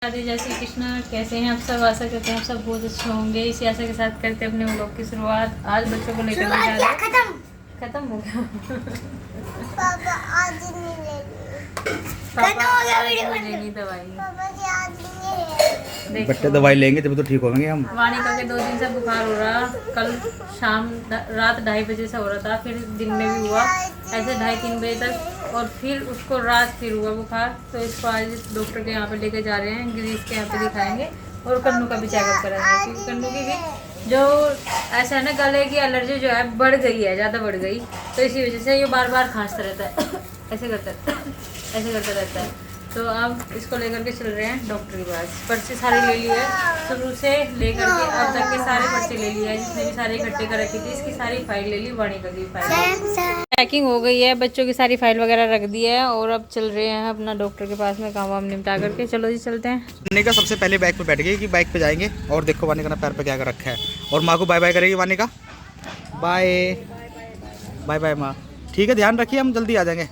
राधे जय श्री कृष्ण। कैसे हैं आप सब? आशा करते हैं आप सब बहुत अच्छे होंगे। इसी आशा के साथ करते हैं अपने व्लॉग की शुरुआत। आज बच्चों को लेकर खत्म हो गया। पापा आज नहीं लेंगी दवाई। बच्चे दवाई लेंगे जब तो ठीक होंगे हम। वानिका के 2 दिन से बुखार हो रहा। कल शाम रात 2:30 बजे से हो रहा था, फिर दिन में भी हुआ ऐसे 2:30-3 बजे तक, और फिर उसको रात फिर हुआ बुखार। तो इसको आज डॉक्टर के यहाँ पे लेके जा रहे हैं, गिरीश के यहाँ पे दिखाएंगे और कन्नू का भी चेकअप कराएंगे, क्योंकि कन्नू की भी जो ऐसा है ना, गले की एलर्जी जो है बढ़ गई है, ज़्यादा बढ़ गई। तो इसी वजह से ये बार बार खांसता रहता है ऐसे करता रहता है। तो अब इसको लेकर के चल रहे हैं डॉक्टर के पास। पर्ची सारी ले ली है, शुरू से लेकर के अब तक के सारे पर्चे ले लिए हैं, जिसने भी सारे इकट्ठे कर रखी थी। इसकी सारी फाइल ले ली, वानिका की फाइल पैकिंग हो गई है, बच्चों की सारी फाइल वगैरह रख दी है, और अब चल रहे हैं अपना डॉक्टर के पास में काम वाम निपटा करके। चलो जी चलते हैं। वानिका सबसे पहले बाइक पे बैठ गई कि बाइक पे जाएंगे, और देखो वानिका ने पैर पे क्या कर रखा है, और माँ को बाय बाय करेगी वानिका। बाय बाय बाय माँ। ठीक है, ध्यान रखिए, हम जल्दी आ जाएंगे।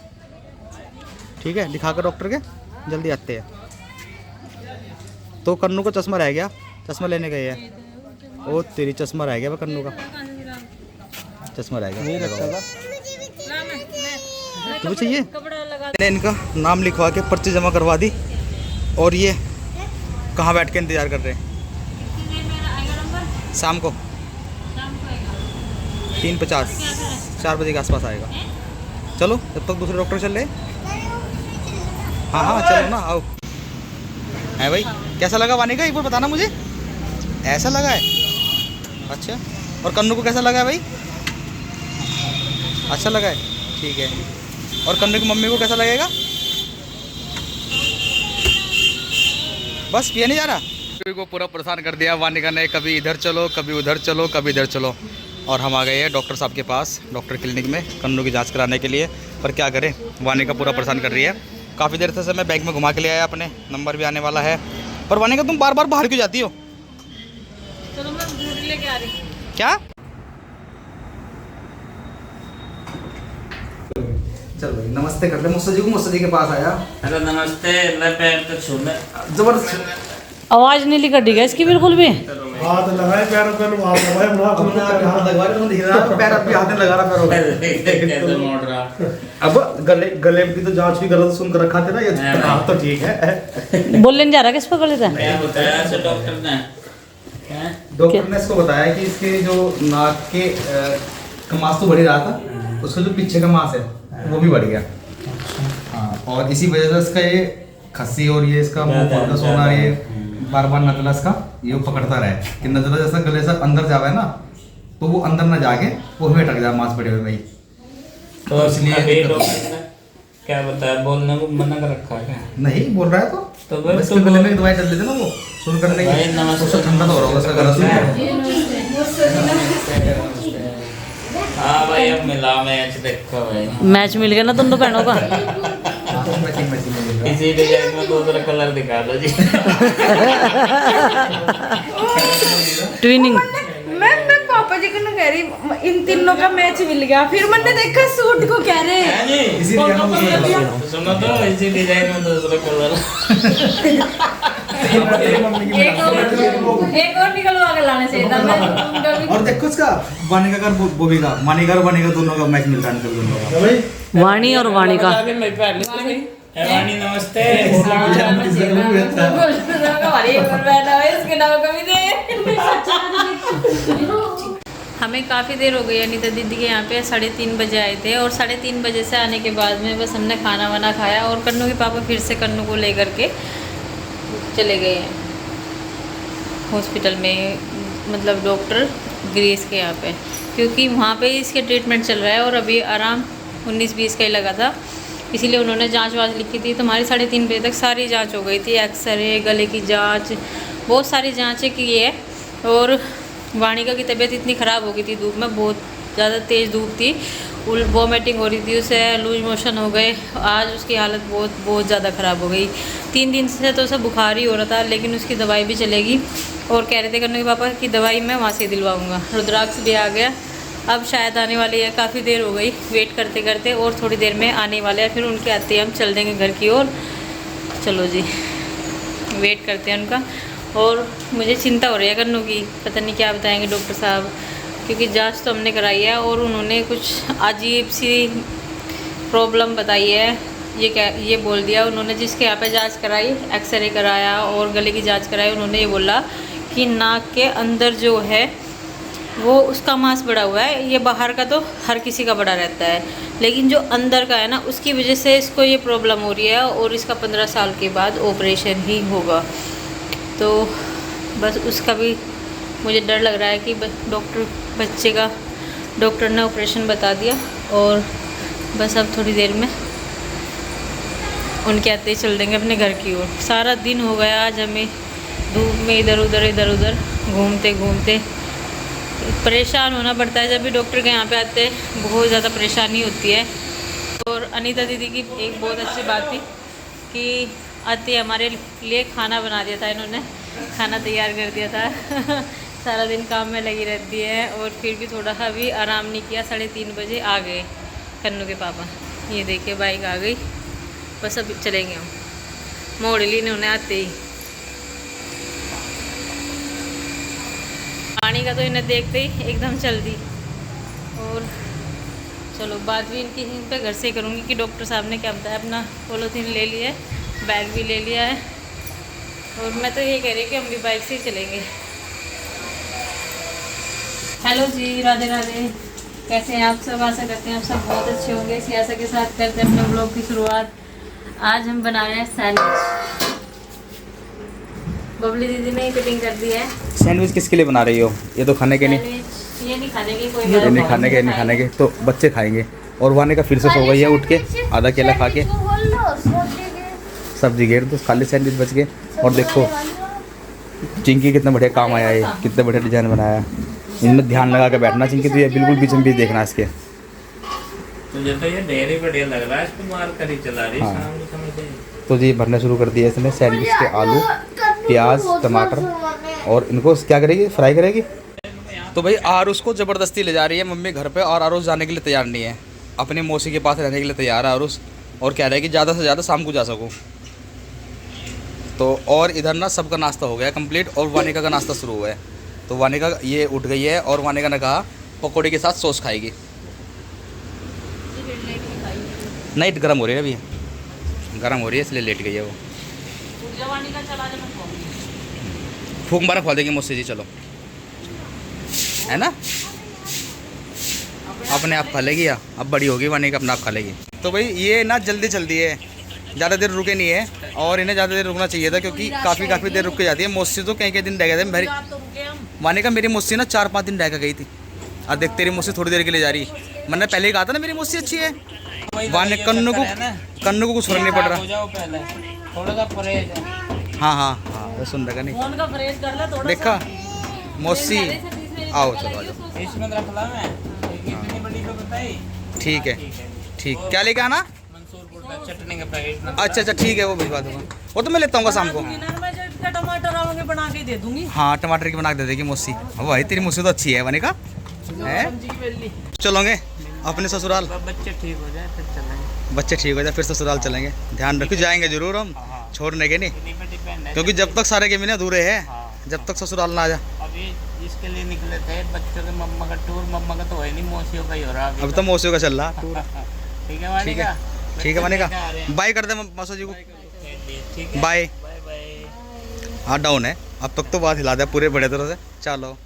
ठीक है, दिखाकर डॉक्टर के जल्दी आते हैं। तो कन्नू को चश्मा रह गया, चश्मा लेने गए हैं। ओ तेरी चश्मा रह गया, कन्नू का चश्मा रह गया। तुम्हें चाहिए? मैंने इनका नाम लिखवा के पर्ची जमा करवा दी, और ये कहाँ बैठ के इंतज़ार कर रहे हैं। शाम को 3:50 4 बजे के आसपास आएगा। चलो जब तक दूसरे डॉक्टर चल रहे। हाँ हाँ चलो ना, आओ। है भाई, कैसा लगा वानिका, एक बार बताना मुझे। ऐसा लगा है? अच्छा, और कन्नू को कैसा लगा है भाई? अच्छा लगा है, ठीक है। और कन्नू की मम्मी को कैसा लगेगा? बस पिया नहीं जा रहा को पूरा परेशान कर दिया वानिका ने। कभी इधर चलो, कभी उधर चलो, कभी इधर चलो। और हम आ गए हैं डॉक्टर साहब के पास, डॉक्टर क्लिनिक में, कन्नू की जांच कराने के लिए। पर क्या करें, वानिका पूरा परेशान कर रही है। काफ़ी देर से मैं बैंक में घुमा के ले आया, अपने नंबर भी आने वाला है। पर वानिका तुम बार बार बाहर क्यों जाती हो? चलो मैं दूसरी लेके आ रही हूँ। क्या? चल भाई, नमस्ते कर ले मुस्सा जी को। मुस्सा जी के पास आया। हेलो नमस्ते। ले पैर तो छू ले। जबरदस्त आवाज नहीं निकल रही है इसकी बिल्कुल भी। हाथ लगाए पैरों पे, हाथ लगाए हाथ लगवा रहे, तुम दिख रहा है पैर अपने हाथ में लगा रहा पैरों पे। कैसे मोड़ रहा? अब गले की तो जांच भी गलत सुन कर रखा थे ना, ये हाथ तो ठीक है। बोलने नहीं जा रहा, किस पर कर लेता है? क्या बताया ऐसे डॉक्टर ने? डॉक्टर ने इसको बताया कि इसके जो नाक के का मांस तो बढ़ ही रहा था, उसका जो पीछे का मांस है वो भी बढ़ गया। हाँ, और इसी वजह से इसका ये खस्सी और ये इसका मुंह का सोना, ये बार बार नजला इसका ये पकड़ता रहे कि नजला जैसा गले से अंदर जावे ना, तो वो अंदर ना जाके वो हमें अटक जाए मांस बढ़े हुए में। तो इसलिए डॉक्टर ने क्या बताया? बोलने को मना कर रखा क्या? नहीं बोल रहा है तो भाई इसके गले में दवाई डाल देते ना, वो सुन करने भाई की नमस्ते। उससे ठंडा तो हो रहा होगा उसका गला सुन। हाँ भाई, अब मिला मैच देखो भाई। मैच मिल गया ना दोनों बहनों का। इसी डिजाइन में दूसरा कलर दिखा दो जी। ट्विनिंग। मैं पापा जी को ना कह रही इन तीनों का मैच मिल गया, फिर मैंने देखा सूट को कह रहे हैं जी। इसीलिए सुनो तो, इसी डिजाइन में दूसरा कलर। एक और निकलवा के लाने चाहिए था मैं। और देखो इसका वानिका का बोबी का, वानिका और वानिका दोनों का मैच मिलता है निकल दोनों का। वाणी और वानिका। वाणी नमस्ते। हमें काफ़ी देर हो गई अनीता दीदी के यहाँ पे, 3:30 बजे आए थे, और 3:30 बजे से आने के बाद में बस हमने खाना वाना खाया, और कन्नू के पापा फिर से कन्नू को लेकर के चले गए हैं हॉस्पिटल में, मतलब डॉक्टर गिरीश के यहाँ पे, क्योंकि वहाँ पे इसके ट्रीटमेंट चल रहा है, और अभी आराम 19-20 का ही लगा था। इसीलिए उन्होंने जांच वाँच लिखी थी। तो हमारी 3:30 बजे तक सारी जांच हो गई थी, एक्सरे, गले की जांच, बहुत सारी जांचें की है। और वानिका की तबीयत इतनी ख़राब हो गई थी, धूप में बहुत ज़्यादा तेज़ धूप थी, वॉमिटिंग हो रही थी उसे, लूज मोशन हो गए। आज उसकी हालत बहुत ज़्यादा ख़राब हो गई। 3 दिन से तो उसे बुखार ही हो रहा था, लेकिन उसकी दवाई भी चलेगी, और कह रहे थे कन्नू के पापा की दवाई मैं वहाँ से दिलवाऊँगा। रुद्राक्ष भी आ गया, अब शायद आने वाली है। काफ़ी देर हो गई वेट करते करते, और थोड़ी देर में आने वाले हैं। फिर उनके आते हम चल देंगे घर की ओर। चलो जी, वेट करते हैं उनका। और मुझे चिंता हो रही है कन्नू की, पता नहीं क्या बताएंगे डॉक्टर साहब, क्योंकि जांच तो हमने कराई है और उन्होंने कुछ अजीब सी प्रॉब्लम बताई है। ये बोल दिया उन्होंने, जिसके यहाँ पे जांच कराई, एक्सरे कराया और गले की जांच कराई, उन्होंने ये बोला कि नाक के अंदर जो है वो उसका मांस बढ़ा हुआ है। ये बाहर का तो हर किसी का बढ़ा रहता है, लेकिन जो अंदर का है ना, उसकी वजह से इसको ये प्रॉब्लम हो रही है और इसका 15 साल के बाद ऑपरेशन ही होगा। तो बस उसका भी मुझे डर लग रहा है कि बच्चे का डॉक्टर ने ऑपरेशन बता दिया और बस अब थोड़ी देर में उनके आते ही चल देंगे अपने घर की ओर। सारा दिन हो गया आज हमें धूप में इधर उधर घूमते घूमते, परेशान होना पड़ता है। जब भी डॉक्टर के यहाँ पे आते हैं बहुत ज़्यादा परेशानी होती है। और अनीता दीदी की एक बहुत अच्छी बात थी कि आते हमारे लिए खाना बना दिया था, इन्होंने खाना तैयार कर दिया था। सारा दिन काम में लगी रहती है और फिर भी थोड़ा सा भी आराम नहीं किया। 3:30 बजे आ गए कन्नू के पापा। ये देखिए बाइक आ गई, बस अब चलेंगे हम। मोड़ ली इन्होंने आते ही। पानी का तो इन्हें देखते ही एकदम चल दी। और चलो बात भी इनकी इन पे घर से ही करूँगी कि डॉक्टर साहब ने क्या बताया। अपना पॉलीथीन ले लिया है, बैग भी ले लिया है और मैं तो ये कह रही कि हम भी बाइक से ही चलेंगे। हेलो जी, राधे राधे, कैसे हैं आप सब? आशा करते हैं आप सब बहुत अच्छे होंगे। इसी आशा के साथ करते हैं अपने ब्लॉग की शुरुआत। आज हम बना रहे हैं सैंडविच। बबली दीदी ने कटिंग कर दी है। सैंडविच किसके लिए बना रही हो? ये तो खाने के नहीं, ये नहीं खाने के, कोई ये नहीं खाने के तो बच्चे खाएंगे। और वाने का फिर से सो गई है उठ के, आधा केला खा के सब्जी घेर तो खाली सैंडविच बच गए। और देखो चिंकी कितना बढ़िया काम आया है, कितना बढ़िया डिजाइन बनाया। इनमें ध्यान लगा के बैठना चिंकी, तो ये बिल्कुल बीच में बीच देखना इसके। तुझे तो ये ढेर ही बढ़िया लग रहा है, इसको मार कर ही चला रही। हाँ। शाम को समझ आई। तो जी भरना शुरू कर दिया इसने सैंडविच के आलू, प्याज, टमाटर, और इनको क्या करेगी? फ्राई करेगी। तो भाई आरुष को ज़बरदस्ती ले जा रही है मम्मी घर पे, और आरुष जाने के लिए तैयार नहीं है। अपनी मौसी के पास रहने के लिए तैयार है आरुष, और कह रहा है कि ज़्यादा से ज़्यादा शाम को जा सकूँ। तो और इधर ना सबका नाश्ता हो गया कंप्लीट, और वानिका का नाश्ता शुरू हुआ है। तो वानिका ये उठ गई है और वानिका ने कहा पकौड़े के साथ सॉस खाएगी। नहीं गर्म हो रही है अभी, गर्म हो रही है इसलिए लेट गई है वो। फूंक मारा खा देगी मुझसे जी, चलो है ना, अपने आप खा लेगी। या अब बड़ी होगी वानिका, अपने आप खा लेगी। तो भाई ये ना जल्दी चलती है, ज़्यादा देर रुके नहीं है, और इन्हें ज़्यादा देर रुकना चाहिए था क्योंकि काफ़ी देर रुक के जाती है। मुझसे तो कई दिन रह गए थे मेरी वानिका। मेरी मुझसे ना 4-5 दिन रह के गई थी, और देख तेरी मुझसे थोड़ी देर के लिए जा रही। मैंने पहले ही कहा था ना मेरी मुझसे अच्छी है। वानिका कन्नू को कुछ फर्क नहीं पड़ रहा। थोड़ा सा परहेज। हाँ सुन रहा नहीं, देखा मौसी आओ, चलो आ जाओ। इसमें रख ला मैं कितनी बड़ी को बताई। ठीक है, ठीक। क्या लेके आना? मंसूरपुर का चटनी का पैकेट। अच्छा ठीक है, वो भिजवा दूँगा। वो तो मैं लेता हूँ शाम को। टमाटर आओगे बना के दे दूंगी। हाँ टमाटर की बना के दे देगी मौसी। भाई तेरी मौसी तो अच्छी है वानिका, है? चलोगे अपने ससुराल? बच्चे ठीक हो जाए फिर चलेंगे। बच्चे ठीक हो जाए फिर ससुराल चलेंगे। ध्यान रखो, जाएंगे जरूर हम, छोड़ने के नहीं, क्योंकि जब तक सारे के महीने अधूरे हैं, जब तक ससुराल ना आ जा। अभी इसके लिए निकले थे बच्चों के मम्मा का टूर। मम्मा का तो है नहीं, मौसियों का ही हो रहा। अब तो मौसियों का चल रहा टूर। ठीक है वानिका, ठीक है वानिका, बाय कर दे मौसा जी को, बाय। हाँ डाउन है अब तक तो बात हिला दिया पूरे बड़े तरह से। चलो।